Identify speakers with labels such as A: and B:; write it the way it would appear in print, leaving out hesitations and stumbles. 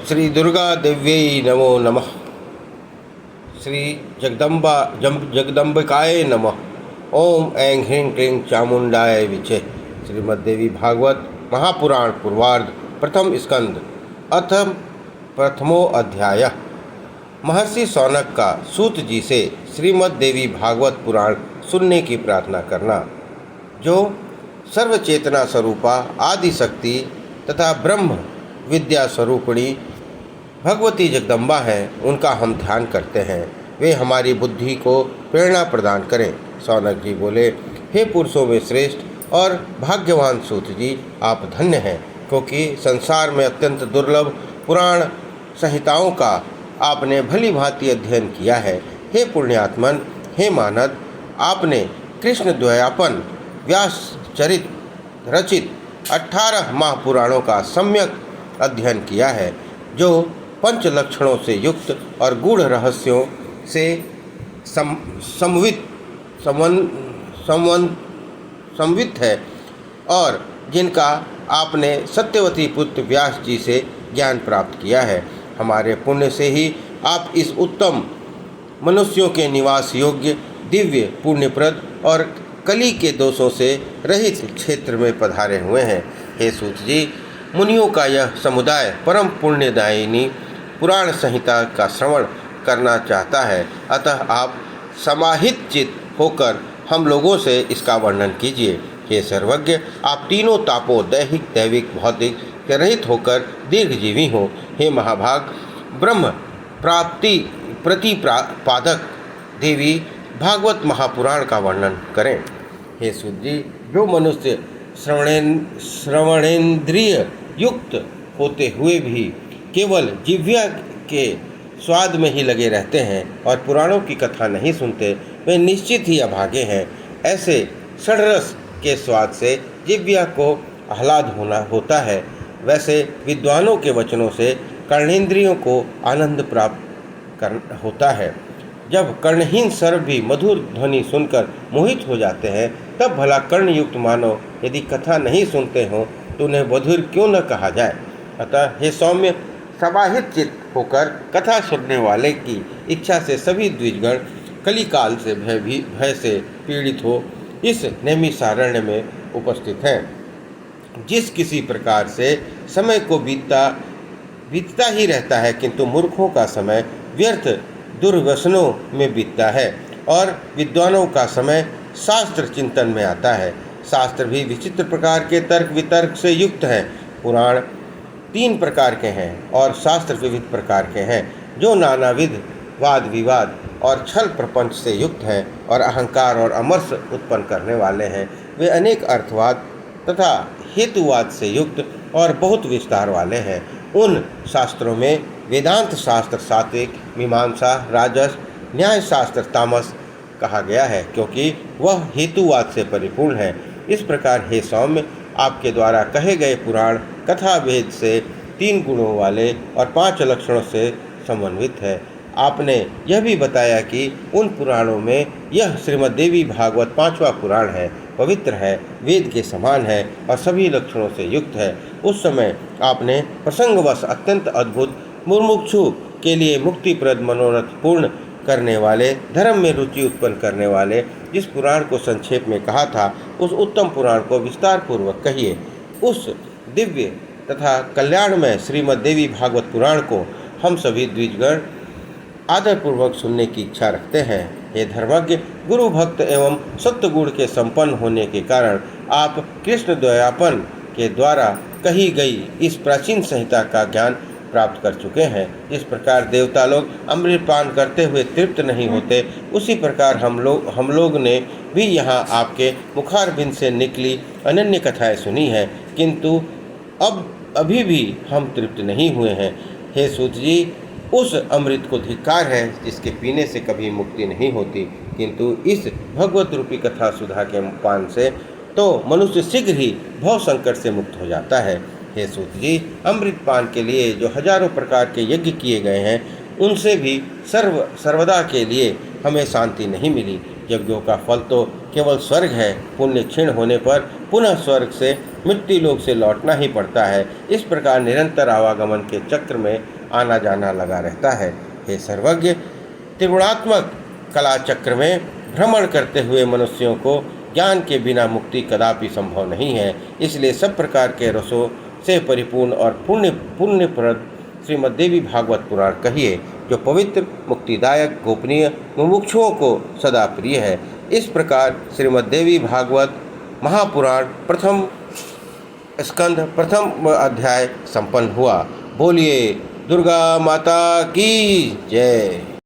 A: श्री दुर्गा देव्यै नमो नमः। श्री जगदम्बिकाय नमः। ओम ऐं ह्रीं क्लीं चामुंडाय विचे। श्रीमद्देवी भागवत महापुराण पूर्वार्ध प्रथम स्कंद अथ प्रथमो अध्याय। महर्षि शौनक का सूत जी से श्रीमद्देवी भागवत पुराण सुनने की प्रार्थना करना। जो सर्वचेतना स्वरूपा आदि शक्ति तथा ब्रह्म विद्या स्वरूपिणी भगवती जगदम्बा हैं, उनका हम ध्यान करते हैं। वे हमारी बुद्धि को प्रेरणा प्रदान करें। शौनक जी बोले, हे पुरुषों में श्रेष्ठ और भाग्यवान सूत जी, आप धन्य हैं, क्योंकि संसार में अत्यंत दुर्लभ पुराण संहिताओं का आपने भली भांति अध्ययन किया है। हे पुण्यात्मन, हे मानद, आपने कृष्ण द्वयापन व्यास चरित रचित 18 महापुराणों का सम्यक अध्ययन किया है, जो पंच लक्षणों से युक्त और गूढ़ रहस्यों से संवित है, और जिनका आपने सत्यवती पुत्र व्यास जी से ज्ञान प्राप्त किया है। हमारे पुण्य से ही आप इस उत्तम मनुष्यों के निवास योग्य दिव्य पुण्यप्रद और कली के दोषों से रहित क्षेत्र में पधारे हुए हैं। हे सूत जी, मुनियों का यह समुदाय परम पुण्यदायिनी पुराण संहिता का श्रवण करना चाहता है, अतः आप समाहित चित्त होकर हम लोगों से इसका वर्णन कीजिए। हे सर्वज्ञ, आप तीनों तापों दैहिक दैविक भौतिक के रहित होकर दीर्घजीवी हों। हे महाभाग, ब्रह्म प्राप्ति प्रतिपादक देवी भागवत महापुराण का वर्णन करें। हे सूत जी, जो मनुष्य श्रवणेन्द्रिय युक्त होते हुए भी केवल जिह्वा के स्वाद में ही लगे रहते हैं और पुराणों की कथा नहीं सुनते, वे निश्चित ही अभागे हैं। ऐसे षड्रस के स्वाद से जिह्वा को आह्लाद होता है, वैसे विद्वानों के वचनों से कर्णेंद्रियों को आनंद प्राप्त होता है। जब कर्णहीन सर्व भी मधुर ध्वनि सुनकर मोहित हो जाते हैं, तब भला कर्णयुक्त मानव यदि कथा नहीं सुनते हों तो उन्हें मधुर क्यों न कहा जाए। अतः हे सौम्य, समाहित चित्त होकर कथा सुनने वाले की इच्छा से सभी द्विजगण कलिकाल से भय से पीड़ित हो इस नैमिषारण्य में उपस्थित हैं। जिस किसी प्रकार से समय को बीतता ही रहता है, किंतु मूर्खों का समय व्यर्थ दुर्व्यसनों में बीतता है और विद्वानों का समय शास्त्र चिंतन में आता है। शास्त्र भी विचित्र प्रकार के तर्क वितर्क से युक्त हैं। पुराण 3 प्रकार के हैं और शास्त्र विविध प्रकार के हैं, जो नानाविध वाद विवाद और छल प्रपंच से युक्त हैं और अहंकार और अमर्ष उत्पन्न करने वाले हैं। वे अनेक अर्थवाद तथा हेतुवाद से युक्त और बहुत विस्तार वाले हैं। उन शास्त्रों में वेदांत शास्त्र सात्विक, मीमांसा राजस, न्याय शास्त्र तामस कहा गया है, क्योंकि वह हेतुवाद से परिपूर्ण है। इस प्रकार हे सौम्य, आपके द्वारा कहे गए पुराण कथा भेद से 3 गुणों वाले और 5 लक्षणों से समन्वित है। आपने यह भी बताया कि उन पुराणों में यह श्रीमद्देवी भागवत 5वां पुराण है, पवित्र है, वेद के समान है और सभी लक्षणों से युक्त है। उस समय आपने प्रसंगवश अत्यंत अद्भुत मुमुक्षु के लिए मुक्तिप्रद मनोरथ पूर्ण करने वाले, धर्म में रुचि उत्पन्न करने वाले जिस पुराण को संक्षेप में कहा था, उस उत्तम पुराण को विस्तार पूर्वक कहिए। उस दिव्य तथा कल्याणमय श्रीमद्देवी भागवत पुराण को हम सभी द्विजगण आदरपूर्वक सुनने की इच्छा रखते हैं। हे धर्मज्ञ, गुरु भक्त एवं सत्वगुण के संपन्न होने के कारण आप कृष्ण द्वयापन के द्वारा कही गई इस प्राचीन संहिता का ज्ञान प्राप्त कर चुके हैं। जिस प्रकार देवता लोग अमृत पान करते हुए तृप्त नहीं होते, उसी प्रकार हम लोग ने भी यहाँ आपके मुखारबिंद से निकली अनन्य कथाएं सुनी हैं, किंतु अभी भी हम तृप्त नहीं हुए हैं। हे सूत जी, उस अमृत को धिक्कार है जिसके पीने से कभी मुक्ति नहीं होती, किंतु इस भगवत रूपी कथा सुधा के पान से तो मनुष्य शीघ्र ही भव संकट से मुक्त हो जाता है। हे सूत जी, अमृत पान के लिए जो हजारों प्रकार के यज्ञ किए गए हैं, उनसे भी सर्वदा के लिए हमें शांति नहीं मिली। यज्ञों का फल तो केवल स्वर्ग है। पुण्य क्षीण होने पर पुनः स्वर्ग से मृत्यु लोक से लौटना ही पड़ता है। इस प्रकार निरंतर आवागमन के चक्र में आना जाना लगा रहता है। हे सर्वज्ञ, त्रिगुणात्मक कला चक्र में भ्रमण करते हुए मनुष्यों को ज्ञान के बिना मुक्ति कदापि संभव नहीं है। इसलिए सब प्रकार के रसों से परिपूर्ण और पुण्यप्रद श्रीमद्देवी भागवत पुराण कहिए, जो पवित्र, मुक्तिदायक, गोपनीय, मुमुक्षुओं को सदा प्रिय है। इस प्रकार श्रीमद्देवी भागवत महापुराण प्रथम स्कंध प्रथम अध्याय संपन्न हुआ। बोलिए दुर्गा माता की जय।